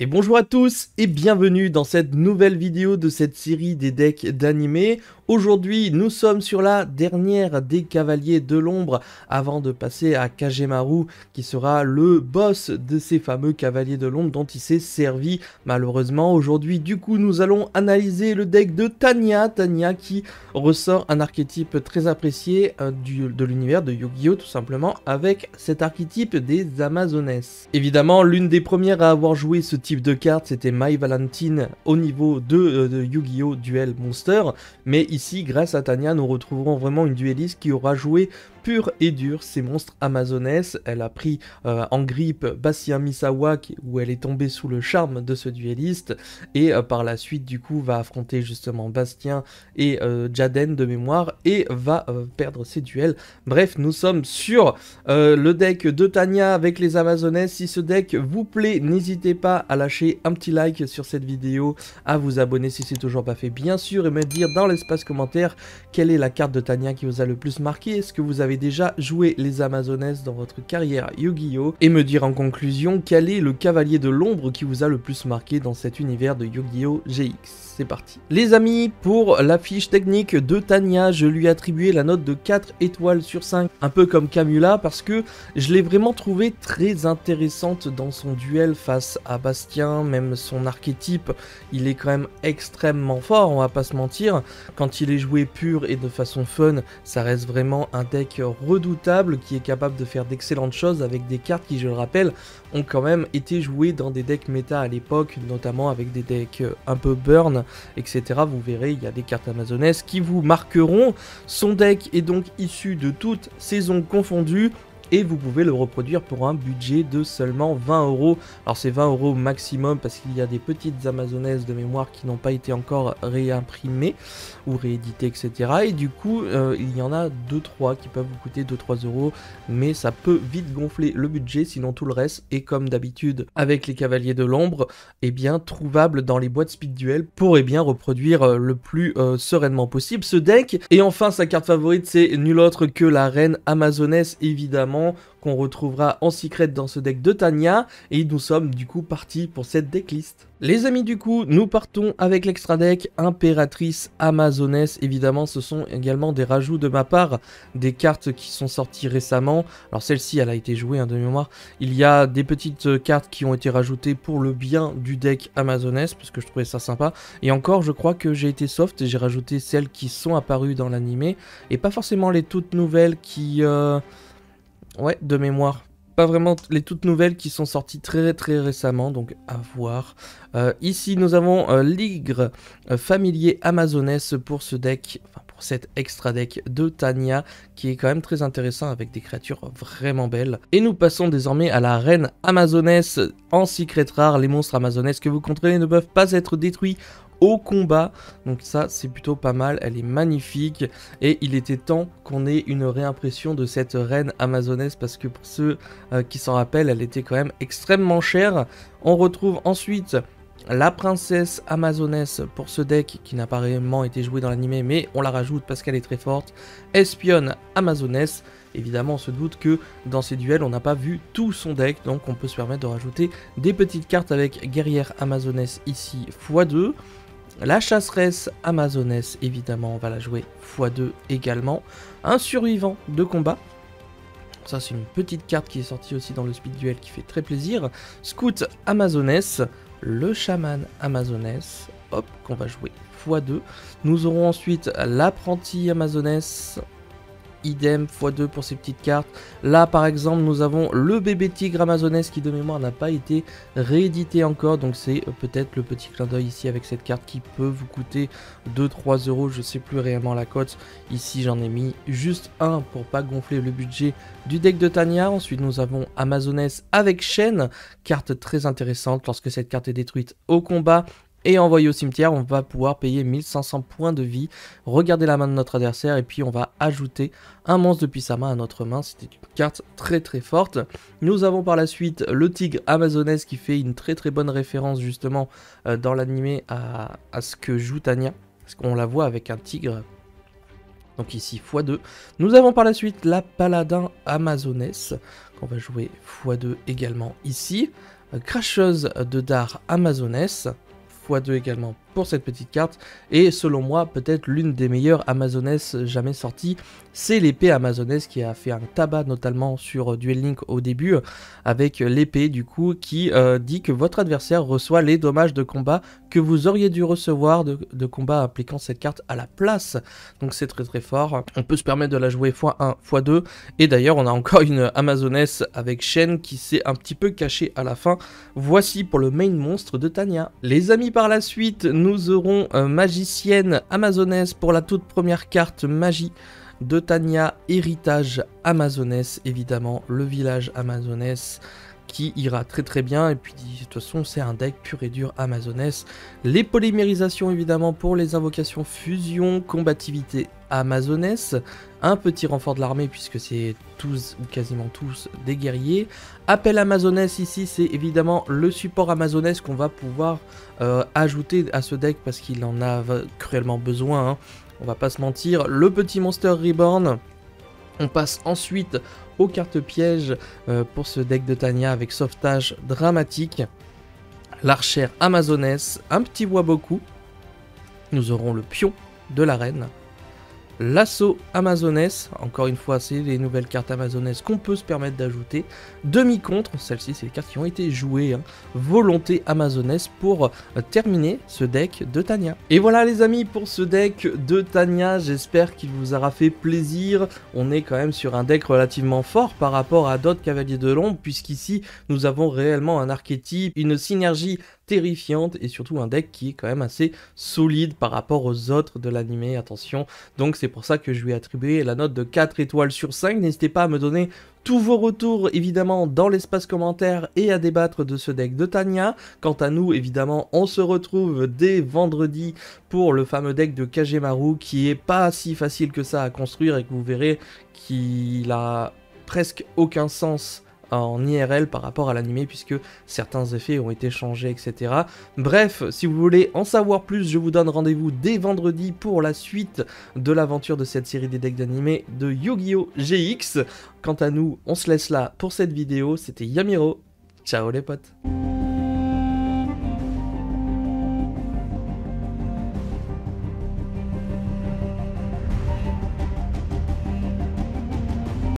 Et bonjour à tous et bienvenue dans cette nouvelle vidéo de cette série des decks d'animé. Aujourd'hui, nous sommes sur la dernière des Cavaliers de l'Ombre avant de passer à Kagemaru qui sera le boss de ces fameux Cavaliers de l'Ombre dont il s'est servi malheureusement. Aujourd'hui, du coup, nous allons analyser le deck de Tanya. Tanya qui ressort un archétype très apprécié de l'univers de Yu-Gi-Oh! Tout simplement avec cet archétype des Amazonesses. Évidemment, l'une des premières à avoir joué ce type de carte, c'était My Valentine au niveau de Yu-Gi-Oh! Duel Monster, mais ici, grâce à Tanya, nous retrouverons vraiment une duelliste qui aura joué pur et dur ces monstres amazonesses. Elle a pris en grippe Bastien Misawa où elle est tombée sous le charme de ce duelliste et par la suite du coup va affronter justement Bastien et Jaden de mémoire et va perdre ses duels. Bref, nous sommes sur le deck de Tanya avec les amazonesses. Si ce deck vous plaît, n'hésitez pas à lâcher un petit like sur cette vidéo, à vous abonner si c'est toujours pas fait bien sûr et me dire dans l'espace commentaire quelle est la carte de Tanya qui vous a le plus marqué. Est-ce que vous avez déjà joué les Amazonesses dans votre carrière Yu-Gi-Oh! Et me dire en conclusion quel est le cavalier de l'ombre qui vous a le plus marqué dans cet univers de Yu-Gi-Oh! GX. C'est parti. Les amis, pour la fiche technique de Tanya, je lui ai attribué la note de 4 étoiles sur 5, un peu comme Camula, parce que je l'ai vraiment trouvée très intéressante dans son duel face à Bastien. Même son archétype, il est quand même extrêmement fort, on va pas se mentir. Quand il est joué pur et de façon fun, ça reste vraiment un deck redoutable qui est capable de faire d'excellentes choses avec des cartes qui, je le rappelle, ont quand même été jouées dans des decks méta à l'époque, notamment avec des decks un peu burn, etc. Vous verrez, il y a des cartes amazonesses qui vous marqueront. Son deck est donc issu de toutes saisons confondues. Et vous pouvez le reproduire pour un budget de seulement 20 €. Alors c'est 20 € maximum parce qu'il y a des petites amazonesses de mémoire qui n'ont pas été encore réimprimées ou rééditées, etc. Et du coup, il y en a 2-3 qui peuvent vous coûter 2-3 €. Mais ça peut vite gonfler le budget, sinon tout le reste est comme d'habitude avec les Cavaliers de l'Ombre, eh bien trouvable dans les boîtes Speed Duel pour bien reproduire le plus sereinement possible ce deck. Et enfin, sa carte favorite, c'est nul autre que la Reine Amazonesse, évidemment, qu'on retrouvera en secret dans ce deck de Tanya, et nous sommes du coup partis pour cette decklist. Les amis, du coup, nous partons avec l'extra deck Impératrice Amazonesse. Évidemment, ce sont également des rajouts de ma part, des cartes qui sont sorties récemment. Alors celle-ci, elle a été jouée de mémoire. Il y a des petites cartes qui ont été rajoutées pour le bien du deck Amazonesse, parce que je trouvais ça sympa. Et encore, je crois que j'ai été soft et j'ai rajouté celles qui sont apparues dans l'animé, et pas forcément les toutes nouvelles qui... Ouais, de mémoire. Pas vraiment les toutes nouvelles qui sont sorties très récemment, donc à voir. Ici, nous avons l'Igre familier Amazonesse pour ce deck, enfin pour cet extra deck de Tanya, qui est quand même très intéressant avec des créatures vraiment belles. Et nous passons désormais à la Reine Amazonesse en secret rare. Les monstres amazonesses que vous contrôlez ne peuvent pas être détruits au combat, donc ça c'est plutôt pas mal, elle est magnifique et il était temps qu'on ait une réimpression de cette reine amazonesse parce que pour ceux qui s'en rappellent, elle était quand même extrêmement chère. On retrouve ensuite la princesse amazonesse pour ce deck qui n'a pas réellement été joué dans l'animé, mais on la rajoute parce qu'elle est très forte. Espionne amazonesse. Évidemment, on se doute que dans ces duels, on n'a pas vu tout son deck, donc on peut se permettre de rajouter des petites cartes avec guerrière amazonesse ici x2. La chasseresse amazonesse, évidemment, on va la jouer x2 également. Un survivant de combat. Ça, c'est une petite carte qui est sortie aussi dans le speed duel qui fait très plaisir. Scout amazonesse. Le chaman amazonesse. Hop, qu'on va jouer x2. Nous aurons ensuite l'apprenti amazonesse. Idem x2 pour ces petites cartes. Là par exemple nous avons le bébé tigre amazonesse qui de mémoire n'a pas été réédité encore, donc c'est peut-être le petit clin d'œil ici avec cette carte qui peut vous coûter 2-3 €, je sais plus réellement la cote. Ici j'en ai mis juste un pour pas gonfler le budget du deck de Tanya. Ensuite nous avons amazonesse avec chaîne, carte très intéressante lorsque cette carte est détruite au combat et envoyé au cimetière, on va pouvoir payer 1500 points de vie, regarder la main de notre adversaire et puis on va ajouter un monstre depuis sa main à notre main. C'était une carte très forte. Nous avons par la suite le tigre amazonesse qui fait une très bonne référence justement dans l'animé à ce que joue Tanya, parce qu'on la voit avec un tigre. Donc ici x2. Nous avons par la suite la paladin amazonesse qu'on va jouer x2 également ici. Crasheuse de dard amazonesse, x2 également pour cette petite carte, et selon moi peut-être l'une des meilleures amazonesses jamais sorties, c'est l'épée amazonesse qui a fait un tabac notamment sur Duel Link au début, avec l'épée du coup qui dit que votre adversaire reçoit les dommages de combat que vous auriez dû recevoir de combat appliquant cette carte à la place, donc c'est très très fort. On peut se permettre de la jouer x1, x2, et d'ailleurs on a encore une amazonesse avec chaîne qui s'est un petit peu cachée à la fin. Voici pour le main monstre de Tanya. Les amis, par la suite nous aurons magicienne amazonesse pour la toute première carte magie de Tanya, héritage amazonesse, évidemment le village amazonesse qui ira très très bien, et puis de toute façon c'est un deck pur et dur amazonesse. Les polymérisations évidemment pour les invocations fusion, combativité amazonesse, un petit renfort de l'armée puisque c'est tous ou quasiment tous des guerriers. Appel amazonesse ici, c'est évidemment le support amazonesse qu'on va pouvoir ajouter à ce deck parce qu'il en a cruellement besoin, hein. On va pas se mentir. Le petit Monster Reborn. On passe ensuite aux cartes pièges pour ce deck de Tanya avec sauvetage dramatique. L'archère amazonesse, un petit Waboku. Nous aurons le pion de la reine. L'assaut amazonesse, encore une fois c'est les nouvelles cartes amazonesses qu'on peut se permettre d'ajouter. Demi-contre, celles-ci c'est les cartes qui ont été jouées, hein. Volonté amazonesse pour terminer ce deck de Tanya. Et voilà les amis pour ce deck de Tanya, j'espère qu'il vous aura fait plaisir. On est quand même sur un deck relativement fort par rapport à d'autres cavaliers de l'ombre, puisqu'ici nous avons réellement un archétype, une synergie terrifiante et surtout un deck qui est quand même assez solide par rapport aux autres de l'animé, attention. Donc c'est pour ça que je lui ai attribué la note de 4 étoiles sur 5. N'hésitez pas à me donner tous vos retours évidemment dans l'espace commentaire et à débattre de ce deck de Tanya. Quant à nous évidemment on se retrouve dès vendredi pour le fameux deck de Kagemaru qui est pas si facile que ça à construire et que vous verrez qu'il a presque aucun sens en IRL par rapport à l'animé puisque certains effets ont été changés, etc. Bref, si vous voulez en savoir plus, je vous donne rendez-vous dès vendredi pour la suite de l'aventure de cette série des decks d'animé de Yu-Gi-Oh! GX. Quant à nous, on se laisse là pour cette vidéo, c'était Yamiro, ciao les potes.